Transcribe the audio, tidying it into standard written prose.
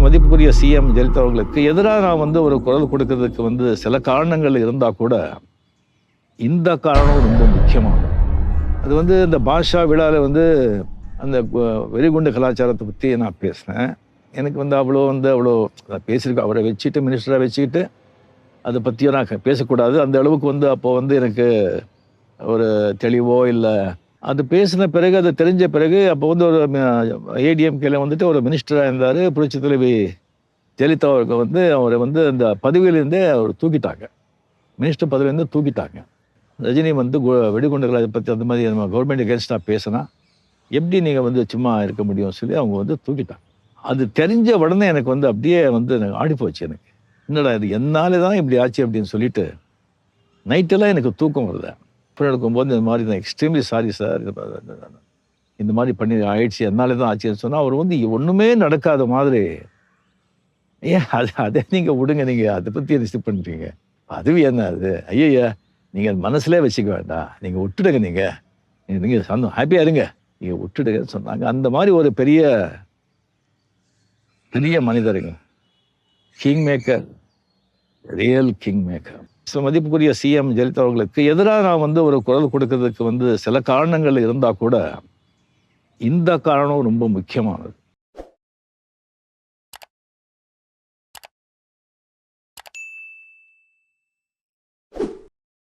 மதிப்புக்குரிய சிஎம் ஜெயலலிதா அவர்களுக்கு எதிராக நான் ஒரு குரல் கொடுக்கறதுக்கு சில காரணங்கள் இருந்தால் கூட இந்த காரணம் ரொம்ப முக்கியமானது. அது இந்த பாஷா விழாவில் அந்த வெறிகுண்டு கலாச்சாரத்தை பற்றி நான் பேசினேன். எனக்கு அவ்வளோ பேசியிருக்கேன். அவரை வச்சுட்டு மினிஸ்டராக வச்சுக்கிட்டு அதை பற்றியும் நான் பேசக்கூடாது. அந்த அளவுக்கு அப்போ எனக்கு ஒரு தெளிவோ இல்லை. அது பேசின பிறகு அது தெரிஞ்ச பிறகு அப்போ ஒரு ஏடிஎம்கேல ஒரு மினிஸ்டராக இருந்தார். புரட்சி தலைவி ஜெயலலிதா அவருக்கு அவரை அந்த பதவியிலேருந்தே அவர் தூக்கிட்டாங்க. மினிஸ்டர் பதவியிலேருந்து தூக்கிட்டாங்க. ரஜினி வெடிகுண்டுகளை பற்றி அந்த மாதிரி நம்ம கவர்மெண்ட் அகேன்ஸ்டாக பேசினா எப்படி நீங்கள் சும்மா இருக்க முடியும்னு சொல்லி அவங்க தூக்கிட்டாங்க. அது தெரிஞ்ச உடனே எனக்கு அப்படியே எனக்கு ஆடி போச்சு. எனக்கு என்னடா இது என்னாலே தான் இப்படி ஆச்சு அப்படின்னு சொல்லிட்டு நைட்டெல்லாம் எனக்கு தூக்கம் வருது. அப்புறம் எடுக்கும்போது இந்த மாதிரி தான் எக்ஸ்ட்ரீம்லி சாரி சார், இந்த மாதிரி பண்ணி ஆயிடுச்சு, என்னாலே தான் ஆச்சுன்னு சொன்னால் அவர் ஒன்றுமே நடக்காத மாதிரி ஏன் அதை நீங்கள் விடுங்க, நீங்கள் அதை பற்றி ரிசீவ் பண்ணுறீங்க, அதுவும் என்ன அது, ஐயா நீங்கள் மனசுலே வச்சுக்க வேண்டாம், நீங்கள் விட்டுடுங்க, நீங்கள் ஹாப்பியாக இருங்க, நீங்கள் விட்டுடுங்கன்னு சொன்னாங்க. அந்த மாதிரி ஒரு பெரிய பெரிய மனிதருங்க, king maker, real king maker. மதிப்புக்குரிய சிஎம் ஜெயலலிதா அவர்களுக்கு எதிராக நான் ஒரு குரல் கொடுக்கறதுக்கு சில காரணங்கள் இருந்தால் கூட இந்த காரணம் ரொம்ப முக்கியமானது.